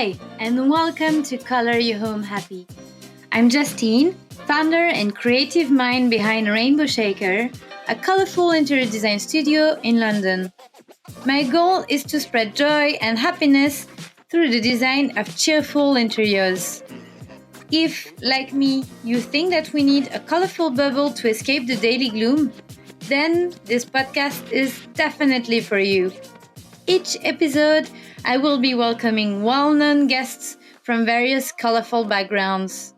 Hi, and welcome to Color Your Home Happy. I'm Justine, founder and creative mind behind Rainbow Shaker, a colorful interior design studio in London. My goal is to spread joy and happiness through the design of cheerful interiors. If, like me, you think that we need a colorful bubble to escape the daily gloom, then this podcast is definitely for you. Each episode, I will be welcoming well-known guests from various colorful backgrounds.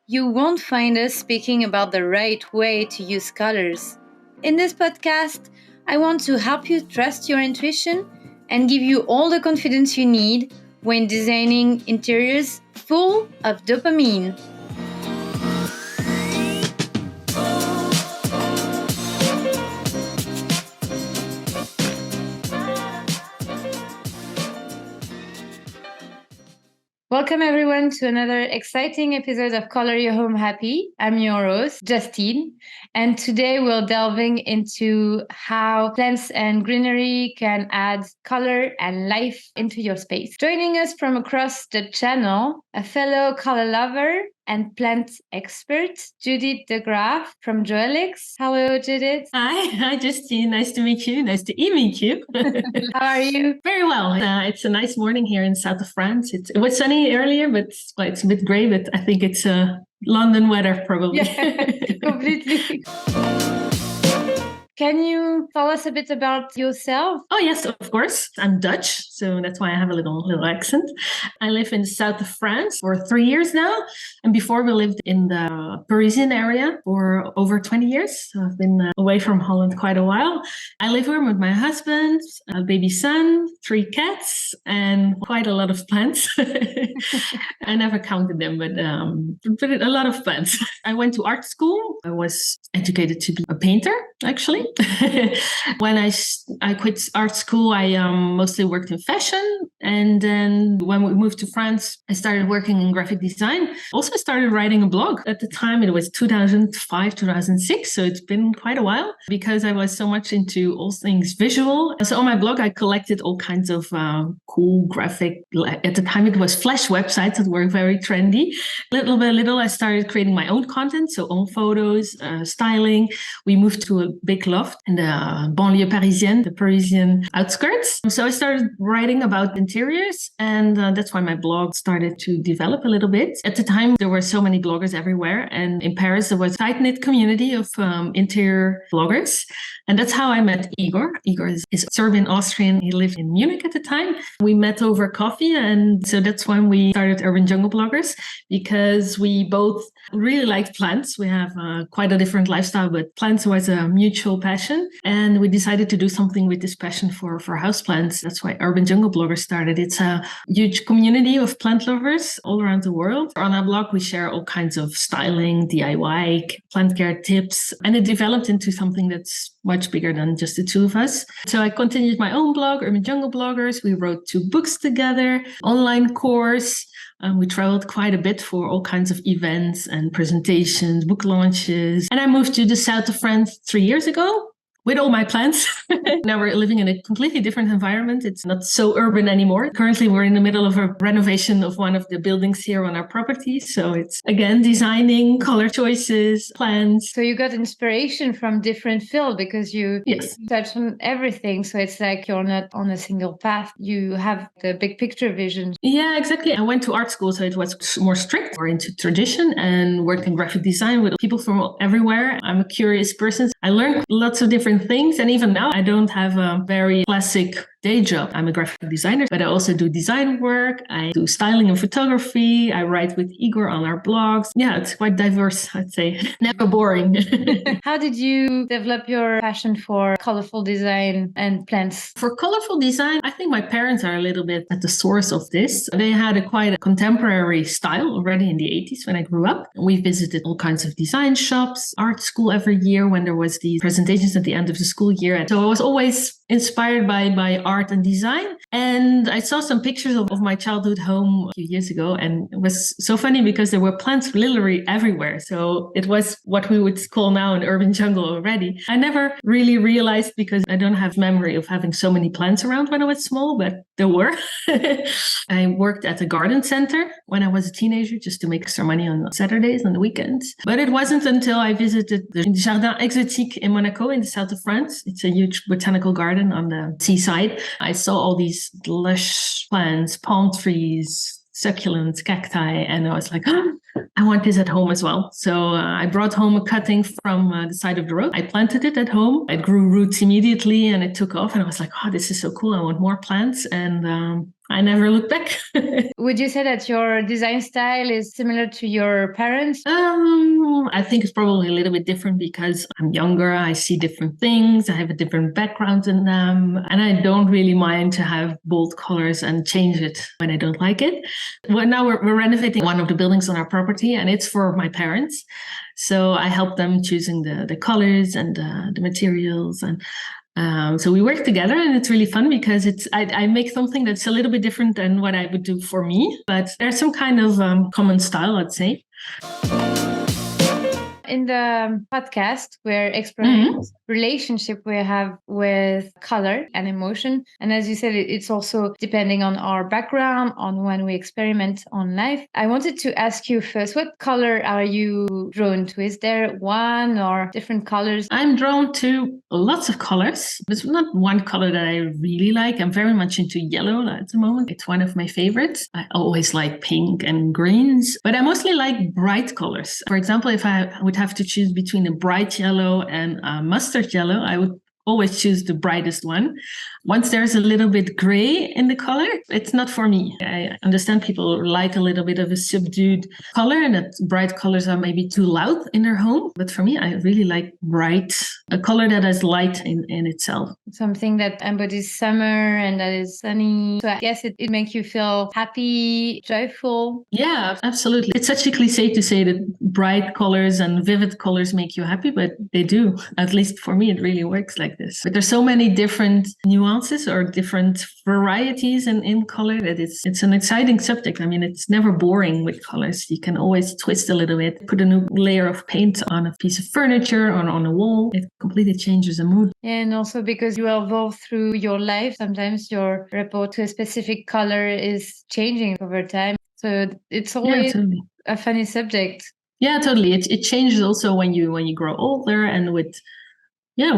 You won't find us speaking about the right way to use colors. In this podcast, I want to help you trust your intuition and give you all the confidence you need when designing interiors full of dopamine. Welcome everyone to another exciting episode of Color Your Home Happy. I'm your host, Justine, and today we're delving into how plants and greenery can add color and life into your space. Joining us from across the channel, a fellow color lover and plant expert, Judith de Graaff from Joelix. Hello, Judith. Hi, Justine. Nice to meet you. Nice to meet you. How are you? Very well. It's a nice morning here in south of France. It was sunny earlier, but it's a bit grey, but I think it's London weather probably. Yeah, completely. Can you tell us a bit about yourself? Oh, yes, of course. I'm Dutch, so that's why I have a little accent. I live in the south of France for 3 years now. And before we lived in the Parisian area for over 20 years. So I've been away from Holland quite a while. I live here with my husband, a baby son, 3 cats, and quite a lot of plants. I never counted them, but a lot of plants. I went to art school. I was educated to be a painter, actually. When I quit art school, I mostly worked in fashion. And then when we moved to France, I started working in graphic design. Also started writing a blog. At the time, it was 2005, 2006. So it's been quite a while because I was so much into all things visual. So on my blog, I collected all kinds of cool graphic. At the time, it was Flash websites that were very trendy. Little by little, I started creating my own content. So own photos, styling. We moved to a big loft in the banlieue parisienne, the Parisian outskirts. So I started writing about interiors, and that's why my blog started to develop a little bit. At the time, there were so many bloggers everywhere, and in Paris, there was a tight-knit community of interior bloggers. And that's how I met Igor. Igor is Serbian Austrian. He lived in Munich at the time. We met over coffee, and so that's when we started Urban Jungle Bloggers, because we both really liked plants. We have quite a different lifestyle, but plants was a mutual passion. And we decided to do something with this passion for houseplants. That's why Urban Jungle Bloggers started. It's a huge community of plant lovers all around the world. On our blog, we share all kinds of styling, DIY, plant care tips, and it developed into something that's much bigger than just the two of us. So I continued my own blog, Urban Jungle Bloggers. We wrote 2 books together, online course. We traveled quite a bit for all kinds of events and presentations, book launches. And I moved to the south of France 3 years ago with all my plants. Now we're living in a completely different environment. It's not so urban anymore. Currently, we're in the middle of a renovation of one of the buildings here on our property. So it's, again, designing, color choices, plants. So you got inspiration from different fields because you touch on everything. So it's like you're not on a single path. You have the big picture vision. Yeah, exactly. I went to art school, so it was more strict, more into tradition, and worked in graphic design with people from everywhere. I'm a curious person. I learned lots of different things. And even now, I don't have a very classic day job. I'm a graphic designer, but I also do design work. I do styling and photography. I write with Igor on our blogs. Yeah, it's quite diverse, I'd say. Never boring. How did you develop your passion for colorful design and plants? For colorful design, I think my parents are a little bit at the source of this. They had quite a contemporary style already in the 80s when I grew up. We visited all kinds of design shops, art school every year when there was the presentations at the end of the school year. So I was always inspired by art art and design. And I saw some pictures of my childhood home a few years ago, and it was so funny because there were plants literally everywhere. So it was what we would call now an urban jungle already. I never really realized because I don't have memory of having so many plants around when I was small, but there were. I worked at a garden center when I was a teenager just to make extra money on Saturdays and the weekends. But it wasn't until I visited the Jardin Exotique in Monaco in the south of France. It's a huge botanical garden on the seaside. I saw all these lush plants, palm trees, succulents, cacti, and I was like, oh, I want this at home as well. So I brought home a cutting from the side of the road. I planted it at home. It grew roots immediately and it took off. And I was like, oh, this is so cool. I want more plants. And I never looked back. Would you say that your design style is similar to your parents? I think it's probably a little bit different because I'm younger. I see different things. I have a different background in them. And I don't really mind to have bold colors and change it when I don't like it. Well, now we're renovating one of the buildings on our property, and it's for my parents. So I help them choosing the colors and the materials. And so we work together, and it's really fun because I make something that's a little bit different than what I would do for me, but there's some kind of common style, I'd say. In the podcast, we're exploring the relationship we have with color and emotion. And as you said, it's also depending on our background, on when we experiment on life. I wanted to ask you first, what color are you drawn to? Is there one or different colors? I'm drawn to lots of colors. There's not one color that I really like. I'm very much into yellow at the moment. It's one of my favorites. I always like pink and greens, but I mostly like bright colors. For example, if I would have to choose between a bright yellow and a mustard yellow, I would always choose the brightest one. Once there's a little bit gray in the color, it's not for me. I understand people like a little bit of a subdued color and that bright colors are maybe too loud in their home. But for me, I really like bright, a color that has light in itself. Something that embodies summer and that is sunny. So I guess it makes you feel happy, joyful. Yeah, absolutely. It's such a cliche to say that bright colors and vivid colors make you happy, but they do. At least for me, it really works like this. But there's so many different nuances or different varieties in color that it's an exciting subject. I mean, it's never boring with colors. You can always twist a little bit, put a new layer of paint on a piece of furniture or on a wall. It completely changes the mood. And also because you evolve through your life, sometimes your rapport to a specific color is changing over time. So it's always a funny subject. Yeah, totally. It changes also when you grow older and with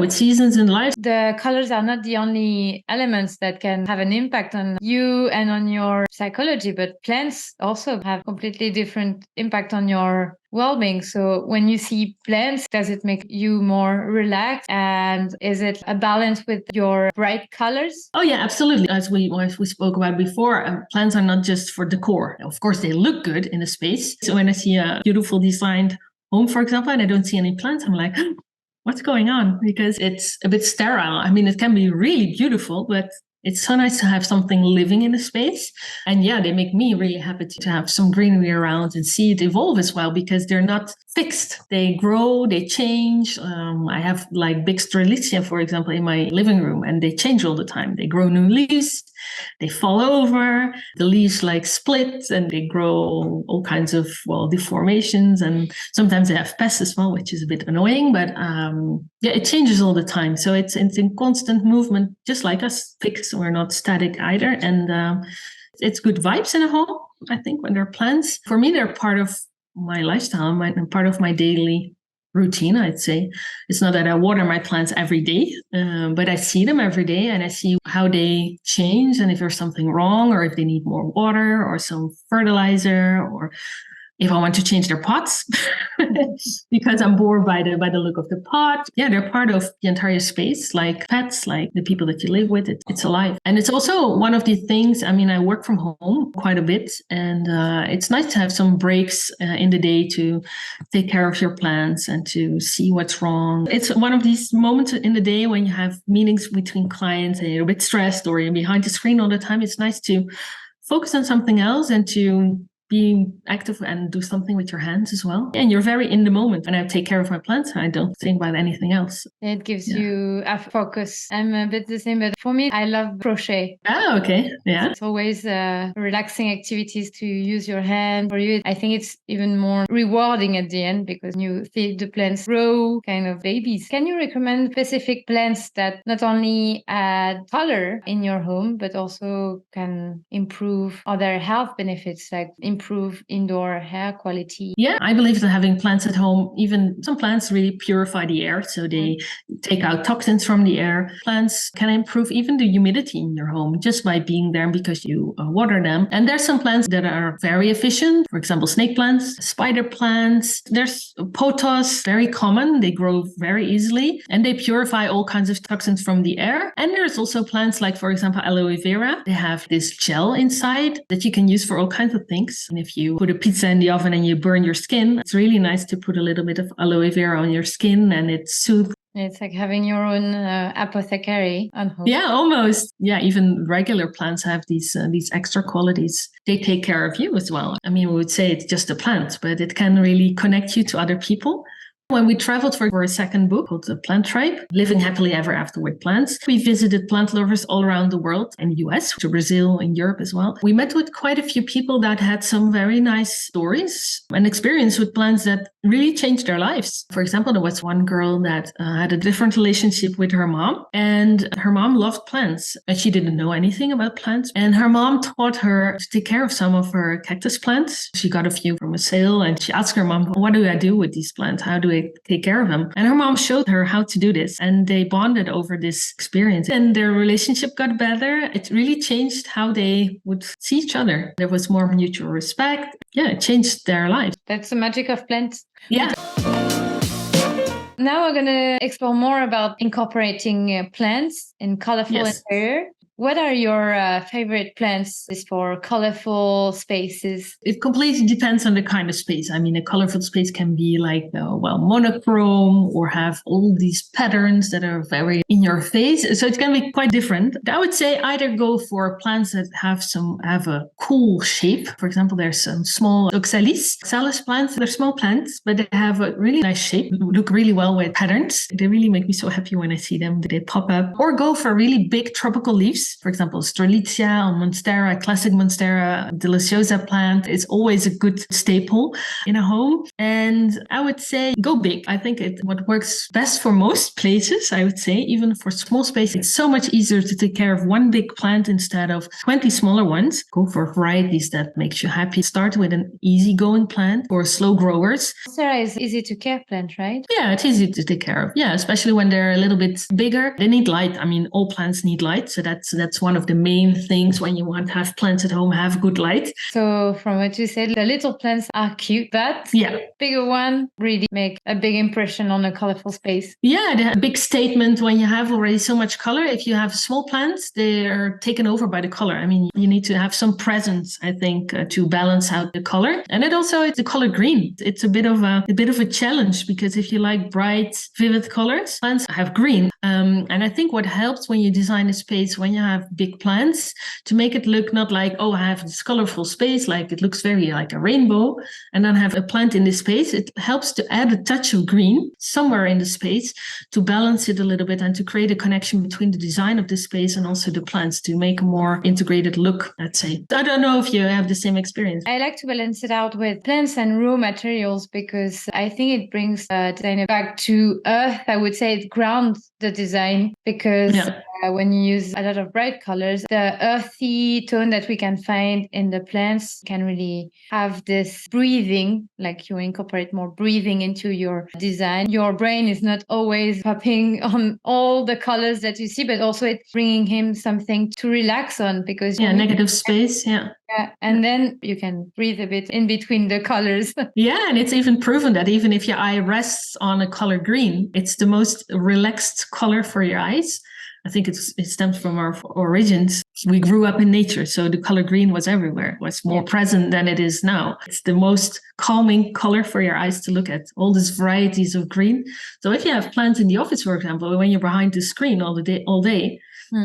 seasons in life. The colors are not the only elements that can have an impact on you and on your psychology, but plants also have completely different impact on your well-being. So when you see plants, does it make you more relaxed? And is it a balance with your bright colors? Oh yeah, absolutely. As we spoke about before, plants are not just for decor. Of course, they look good in a space. So when I see a beautiful designed home, for example, and I don't see any plants, I'm like, what's going on? Because it's a bit sterile. I mean, it can be really beautiful, but it's so nice to have something living in a space. And yeah, they make me really happy to have some greenery around and see it evolve as well, because they're not fixed. They grow, they change. I have like big strelitzia, for example, in my living room, and they change all the time. They grow new leaves, they fall over, the leaves like split, and they grow all kinds of, deformations. And sometimes they have pests as well, which is a bit annoying, but it changes all the time. So it's in constant movement, just like us, fixed. We're not static either. And it's good vibes in a home, I think, when there are plants. For me, they're part of my lifestyle and part of my daily routine, I'd say. It's not that I water my plants every day, but I see them every day and I see how they change and if there's something wrong or if they need more water or some fertilizer, or if I want to change their pots because I'm bored by the look of the pot. Yeah, they're part of the entire space, like pets, like the people that you live with. It's alive. And it's also one of the things, I mean, I work from home quite a bit, and it's nice to have some breaks in the day to take care of your plants and to see what's wrong. It's one of these moments in the day when you have meetings between clients and you're a bit stressed or you're behind the screen all the time. It's nice to focus on something else and to being active and do something with your hands as well. And you're very in the moment. And I take care of my plants. I don't think about anything else. It gives you a focus. I'm a bit the same, but for me, I love crochet. Oh, okay. Yeah. It's always relaxing activities to use your hand. For you, I think it's even more rewarding at the end because you see the plants grow kind of babies. Can you recommend specific plants that not only add color in your home, but also can improve other health benefits, like improve indoor air quality? Yeah, I believe that having plants at home, even some plants really purify the air. So they take out toxins from the air. Plants can improve even the humidity in your home just by being there because you water them. And there's some plants that are very efficient. For example, snake plants, spider plants. There's pothos, very common. They grow very easily and they purify all kinds of toxins from the air. And there's also plants like, for example, aloe vera. They have this gel inside that you can use for all kinds of things. And if you put a pizza in the oven and you burn your skin, it's really nice to put a little bit of aloe vera on your skin and it soothes. It's like having your own apothecary on home. Yeah, almost. Yeah, even regular plants have these extra qualities. They take care of you as well. I mean, we would say it's just a plant, but it can really connect you to other people. When we traveled for a second book called The Plant Tribe, Living Happily Ever After with Plants, we visited plant lovers all around the world, in the US, to Brazil, in Europe as well. We met with quite a few people that had some very nice stories and experience with plants that really changed their lives. For example, there was one girl that had a different relationship with her mom, and her mom loved plants, and she didn't know anything about plants. And her mom taught her to take care of some of her cactus plants. She got a few from a sale, and she asked her mom, "What do I do with these plants? How do I take care of them?" And her mom showed her how to do this, and they bonded over this experience and their relationship got better. It really changed how they would see each other. There was more mutual respect. Yeah, it changed their lives. That's the magic of plants. Yeah. Now we're going to explore more about incorporating plants in colorful interior. What are your favorite plants for colorful spaces? It completely depends on the kind of space. I mean, a colorful space can be like, monochrome or have all these patterns that are very in your face. So it can be quite different. I would say either go for plants that have a cool shape. For example, there's some small oxalis. Oxalis plants, they're small plants, but they have a really nice shape, look really well with patterns. They really make me so happy when I see them. They pop up. Or go for really big tropical leaves. For example, Strelitzia or Monstera, classic Monstera, deliciosa plant is always a good staple in a home. And I would say go big. I think what works best for most places, I would say, even for small space, it's so much easier to take care of one big plant instead of 20 smaller ones. Go for varieties that makes you happy. Start with an easygoing plant for slow growers. Monstera is easy to care plant, right? Yeah, it's easy to take care of. Yeah, especially when they're a little bit bigger. They need light. I mean, all plants need light. So that's one of the main things when you want to have plants at home, have good light. So from what you said, the little plants are cute, but bigger one really make a big impression on a colorful space. Yeah, they have a big statement when you have already so much color. If you have small plants, they're taken over by the color. I mean, you need to have some presence, I think, to balance out the color. And it's the color green. It's a bit of a challenge because if you like bright, vivid colors, plants have green. And I think what helps when you design a space, when you have big plants, to make it look not like, oh, I have this colorful space, like it looks very like a rainbow, and then have a plant in this space. It helps to add a touch of green somewhere in the space to balance it a little bit and to create a connection between the design of the space and also the plants to make a more integrated look, let's say. I don't know if you have the same experience. I like to balance it out with plants and raw materials because I think it brings design back to earth. I would say it grounds the design because when you use a lot of bright colors, the earthy tone that we can find in the plants can really have this breathing, like you incorporate more breathing into your design. Your brain is not always popping on all the colors that you see, but also it's bringing him something to relax on because negative space. Yeah, and then you can breathe a bit in between the colors. Yeah, and it's even proven that even if your eye rests on a color green, it's the most relaxed color for your eyes. I think it stems from our origins. We grew up in nature, so the color green was everywhere. It was more present than it is now. It's the most calming color for your eyes to look at, all these varieties of green. So if you have plants in the office, for example, when you're behind the screen all day,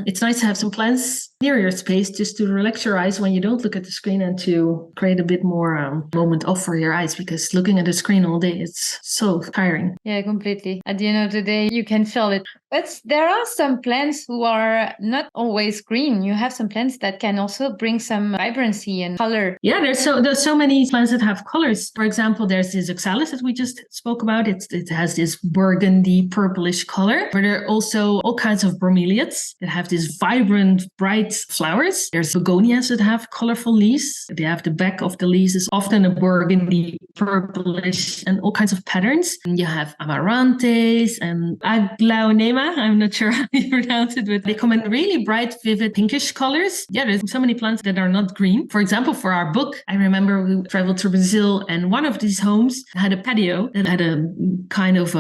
It's nice to have some plants near your space just to relax your eyes when you don't look at the screen and to create a bit more moment off for your eyes, because looking at the screen all day, it's so tiring. Yeah, completely. At the end of the day, you can feel it. But there are some plants who are not always green. You have some plants that can also bring some vibrancy and color. Yeah, there's so many plants that have colors. For example, there's this oxalis that we just spoke about. It has this burgundy purplish color. But there are also all kinds of bromeliads that have these vibrant, bright flowers. There's begonias that have colorful leaves. They have the back of the leaves is often a burgundy, purplish, and all kinds of patterns. And you have amaranths and aglaonema. I'm not sure how you pronounce it, but they come in really bright, vivid, pinkish colors. Yeah, there's so many plants that are not green. For example, for our book, I remember we traveled to Brazil, and one of these homes had a patio that had a kind of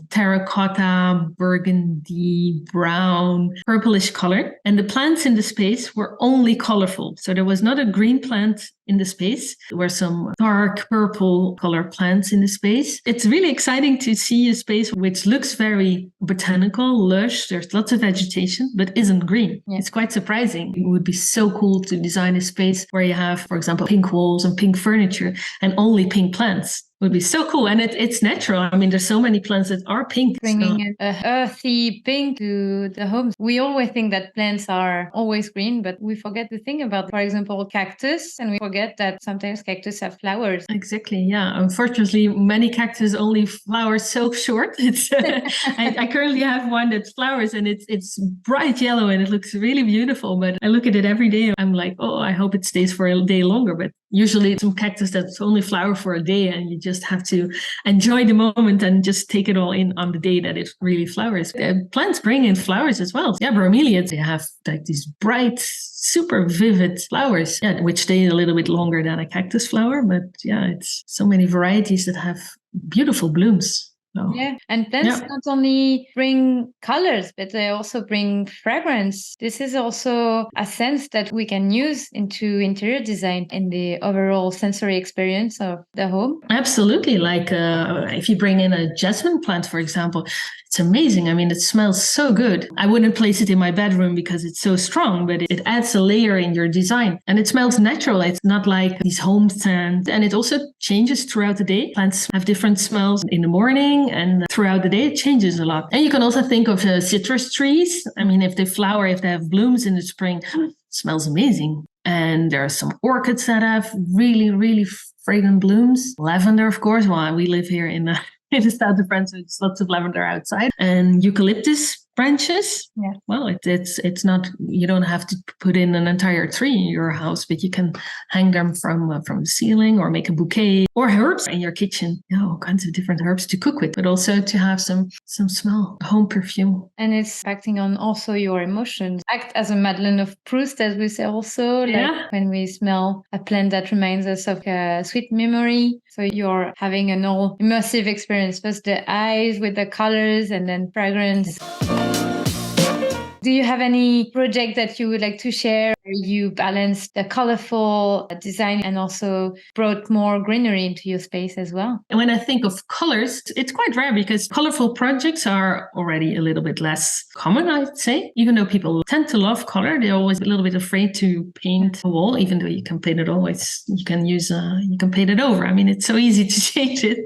terracotta, burgundy, brown, purplish color. And the plants in the space were only colorful. So there was not a green plant in the space. There were some dark purple color plants in the space. It's really exciting to see a space which looks very botanical, lush. There's lots of vegetation, but isn't green. Yeah. It's quite surprising. It would be so cool to design a space where you have, for example, pink walls and pink furniture and only pink plants. Would be so cool. And it's natural. I mean, there's so many plants that are pink. Bringing an earthy pink to the homes. We always think that plants are always green, but we forget to think about, for example, cactus. And we forget that sometimes cactus have flowers. Exactly. Yeah. Unfortunately, many cactus only flower so short. It's I currently have one that flowers and it's bright yellow and it looks really beautiful. But I look at it every day. I'm like, oh, I hope it stays for a day longer. But usually some cactus that only flower for a day and you just have to enjoy the moment and just take it all in on the day that it really flowers. Plants bring in flowers as well. Yeah, bromeliads, they have like these bright, super vivid flowers, yeah, which stay a little bit longer than a cactus flower. But yeah, it's so many varieties that have beautiful blooms. So, yeah, and plants not only bring colors, but they also bring fragrance. This is also a sense that we can use into interior design in the overall sensory experience of the home. Absolutely. Like if you bring in a jasmine plant, for example, it's amazing. I mean, it smells so good. I wouldn't place it in my bedroom because it's so strong, but it adds a layer in your design and it smells natural. It's not like these home scents. And it also changes throughout the day. Plants have different smells in the morning and throughout the day. It changes a lot. And you can also think of citrus trees. I mean, if they flower, if they have blooms in the spring, it smells amazing. And there are some orchids that have really, really fragrant blooms. Lavender, of course. Well, we live here in the south of France, so there's lots of lavender outside. And eucalyptus branches. Yeah. Well, it's not, you don't have to put in an entire tree in your house, but you can hang them from the ceiling or make a bouquet, or herbs in your kitchen. Yeah, all kinds of different herbs to cook with, but also to have some smell, home perfume. And it's acting on also your emotions. Act as a Madeleine of Proust, as we say also, like when we smell a plant that reminds us of a sweet memory. So you're having an all immersive experience. First the eyes with the colors and then fragrance. Do you have any project that you would like to share where you balance the colorful design and also brought more greenery into your space as well? And when I think of colors, it's quite rare because colorful projects are already a little bit less common, I'd say. Even though people tend to love color, they're always a little bit afraid to paint a wall, even though you can paint it always. You can paint it over. I mean, it's so easy to change it.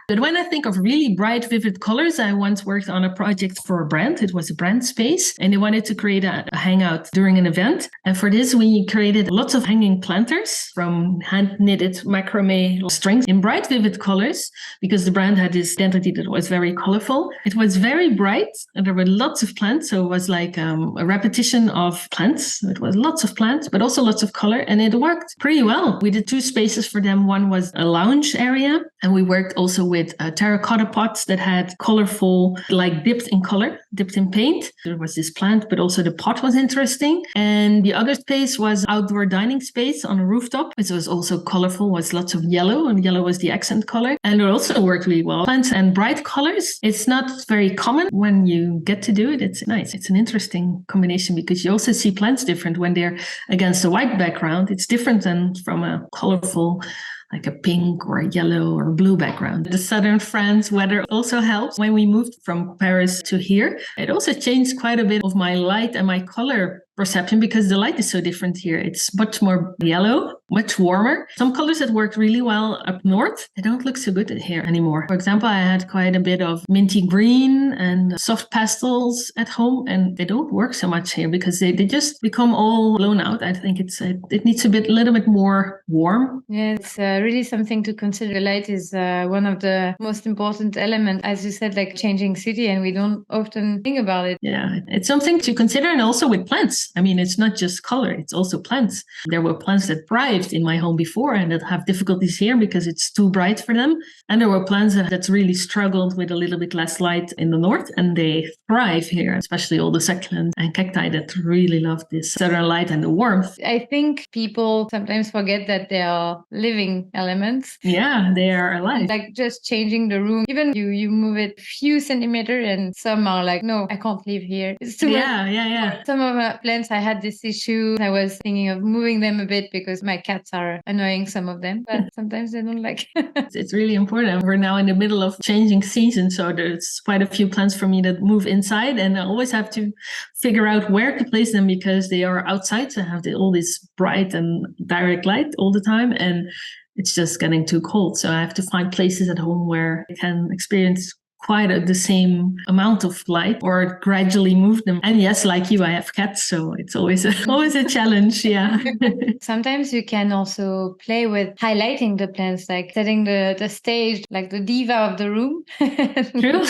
But when I think of really bright, vivid colors, I once worked on a project for a brand. It was a brand space and they wanted to create a hangout during an event. And for this, we created lots of hanging planters from hand-knitted macrame strings in bright, vivid colors because the brand had this identity that was very colorful. It was very bright and there were lots of plants. So it was like a repetition of plants. It was lots of plants, but also lots of color. And it worked pretty well. We did 2 spaces for them. One was a lounge area. And we worked also with terracotta pots that had colorful, like dipped in color, dipped in paint. There was this plant, but also the pot was interesting. And the other space was outdoor dining space on a rooftop. It was also colorful, was lots of yellow, and yellow was the accent color. And it also worked really well. Plants and bright colors. It's not very common. When you get to do it, it's nice. It's an interesting combination because you also see plants different when they're against a white background. It's different than from a colorful like a pink or a yellow or blue background. The southern France weather also helps. When we moved from Paris to here, it also changed quite a bit of my light and my color perception because the light is so different here. It's much more yellow, much warmer. Some colors that worked really well up north, they don't look so good here anymore. For example, I had quite a bit of minty green and soft pastels at home, and they don't work so much here because they just become all blown out. I think it needs a little bit more warm. Yeah, it's really something to consider. Light is one of the most important elements, as you said, like changing city, and we don't often think about it. Yeah, it's something to consider, and also with plants. I mean, it's not just color, it's also plants. There were plants that thrived in my home before and that have difficulties here because it's too bright for them. And there were plants that really struggled with a little bit less light in the north, and they thrive here, especially all the succulents and cacti that really love this southern light and the warmth. I think people sometimes forget that they are living elements. Yeah, they are alive. Like just changing the room, even you move it a few centimeters and some are like, no, I can't live here. It's too much. Yeah. Some of my plants, I had this issue. I was thinking of moving them a bit because my cats are annoying, some of them, but sometimes they don't like. It's really important. We're now in the middle of changing season, so there's quite a few plants for me that move inside, and I always have to figure out where to place them because they are outside, so I have all this bright and direct light all the time, and it's just getting too cold. So I have to find places at home where I can experience quite the same amount of light or gradually move them. And yes, like you, I have cats, so it's always a challenge. Yeah. Sometimes you can also play with highlighting the plants, like setting the stage, like the diva of the room. True.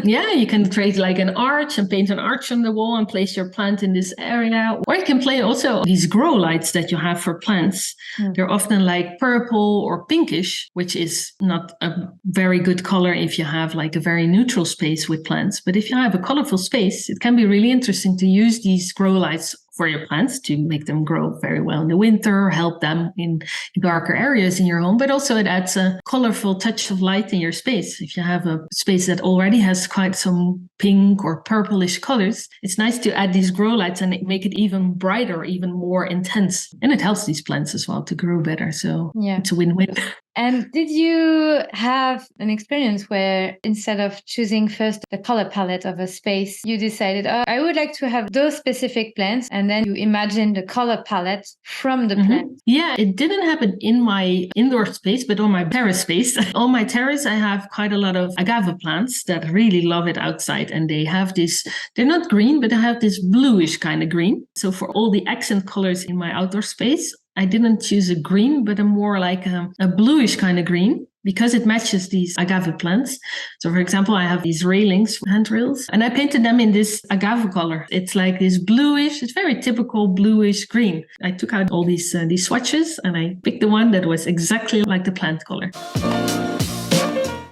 Yeah, you can create like an arch and paint an arch on the wall and place your plant in this area. Or you can play also these grow lights that you have for plants. They're often like purple or pinkish, which is not a very good color if you have like a very neutral space with plants. But if you have a colorful space, it can be really interesting to use these grow lights for your plants to make them grow very well in the winter, help them in darker areas in your home, but also it adds a colorful touch of light in your space. If you have a space that already has quite some pink or purplish colors, it's nice to add these grow lights and make it even brighter, even more intense. And it helps these plants as well to grow better. So yeah, it's a win-win. And did you have an experience where instead of choosing first the color palette of a space, you decided, oh, I would like to have those specific plants, and then you imagine the color palette from the plant? Yeah, it didn't happen in my indoor space, but on my terrace space. On my terrace, I have quite a lot of agave plants that really love it outside. And they have this, they're not green, but they have this bluish kind of green. So for all the accent colors in my outdoor space, I didn't choose a green, but a more like a bluish kind of green because it matches these agave plants. So for example, I have these railings, handrails, and I painted them in this agave color. It's like this bluish, it's very typical bluish green. I took out all these swatches and I picked the one that was exactly like the plant color.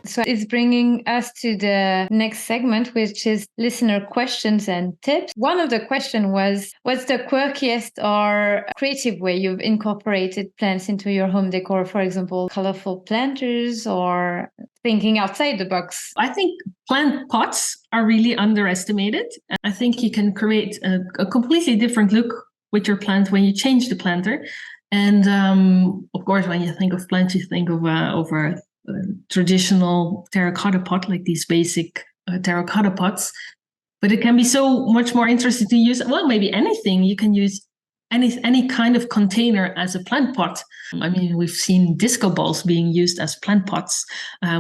So it's bringing us to the next segment, which is listener questions and tips. One of the questions was, what's the quirkiest or creative way you've incorporated plants into your home decor? For example, colorful planters or thinking outside the box? I think plant pots are really underestimated. I think you can create a completely different look with your plant when you change the planter. And of course, when you think of plants, you think of a traditional terracotta pot, like these basic terracotta pots, but it can be so much more interesting to use. Well, maybe anything. You can use any kind of container as a plant pot. I mean, we've seen disco balls being used as plant pots,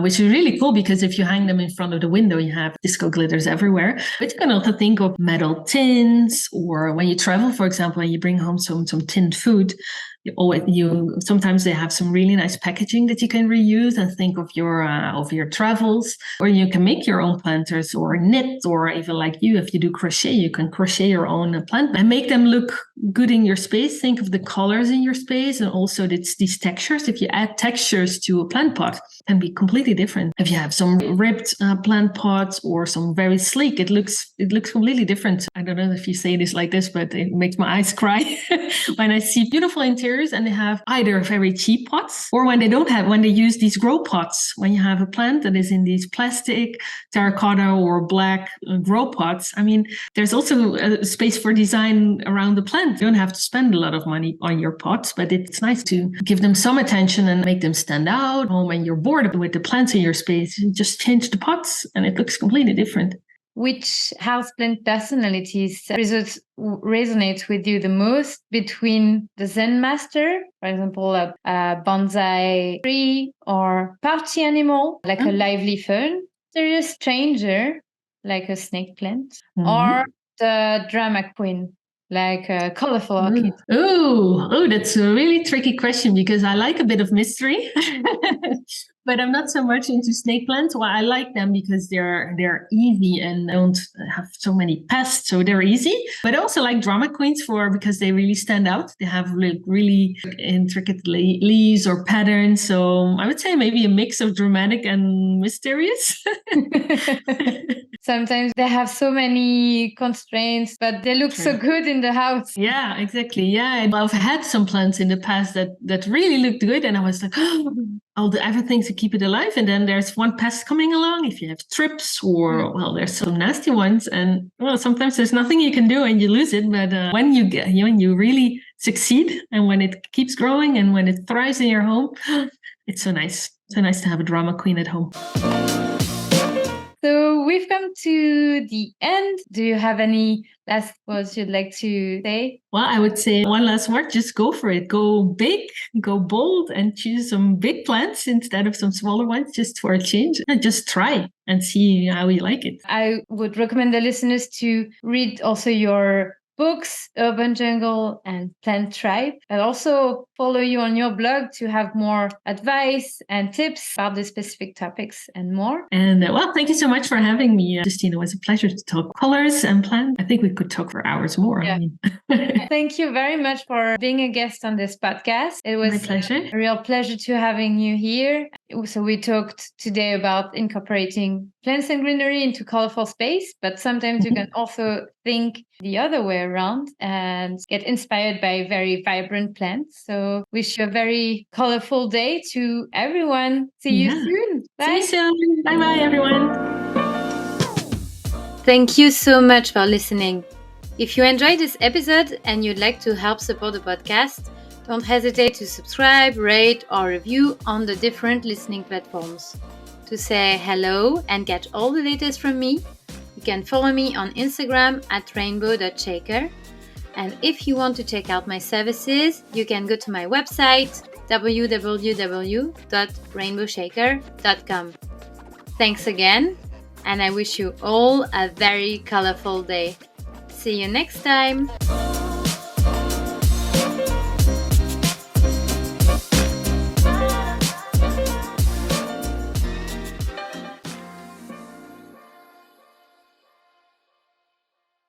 which is really cool because if you hang them in front of the window, you have disco glitters everywhere. But you can also think of metal tins, or when you travel, for example, and you bring home some tinned food, sometimes they have some really nice packaging that you can reuse and think of your travels. Or you can make your own planters or knit, or even like you, if you do crochet, you can crochet your own plant and make them look good in your space. Think of the colors in your space and also these textures. If you add textures to a plant pot, it can be completely different. If you have some ribbed plant pots or some very sleek, it looks completely different. I don't know if you say this like this, but it makes my eyes cry when I see beautiful interior interiors and they have either very cheap pots or when they use these grow pots. When you have a plant that is in these plastic, terracotta or black grow pots, I mean, there's also a space for design around the plant. You don't have to spend a lot of money on your pots, but it's nice to give them some attention and make them stand out. When you're bored with the plants in your space, you just change the pots and it looks completely different. Which houseplant personalities resonate with you the most between the Zen master, for example, a bonsai tree, or party animal, like a lively fern, serious stranger, like a snake plant, or the drama queen, like a colourful orchid? Oh, that's a really tricky question because I like a bit of mystery. But I'm not so much into snake plants. Well, I like them because they're easy and don't have so many pests, so they're easy. But I also like drama queens because they really stand out. They have really intricate leaves or patterns. So I would say maybe a mix of dramatic and mysterious. Sometimes they have so many constraints, but they look so good in the house. Yeah, exactly. Yeah, I've had some plants in the past that really looked good, and I was like, oh, I'll do everything to keep it alive. And then there's one pest coming along. If you have trips, or well, there's some nasty ones, and well, sometimes there's nothing you can do, and you lose it. But when you really succeed, and when it keeps growing, and when it thrives in your home, it's so nice. So nice to have a drama queen at home. So we've come to the end. Do you have any last words you'd like to say? Well, I would say one last word, just go for it. Go big, go bold, and choose some big plants instead of some smaller ones, just for a change. And just try and see how you like it. I would recommend the listeners to read also your books, Urban Jungle and Plant Tribe, and also follow you on your blog to have more advice and tips about the specific topics and more. And well, thank you so much for having me, Justine. It was a pleasure to talk colors and plants. I think we could talk for hours more. Yeah. Thank you very much for being a guest on this podcast. It was my pleasure. A real pleasure to having you here. So we talked today about incorporating plants and greenery into colorful space, but sometimes you can also think the other way around and get inspired by very vibrant plants. So wish you a very colorful day to everyone. See you soon. Bye. See you soon. Bye-bye, everyone. Thank you so much for listening. If you enjoyed this episode and you'd like to help support the podcast, don't hesitate to subscribe, rate, or review on the different listening platforms. To say hello and get all the latest from me, you can follow me on Instagram at rainbow.shaker. And if you want to check out my services, you can go to my website www.rainbowshaker.com. Thanks again, and I wish you all a very colorful day. See you next time!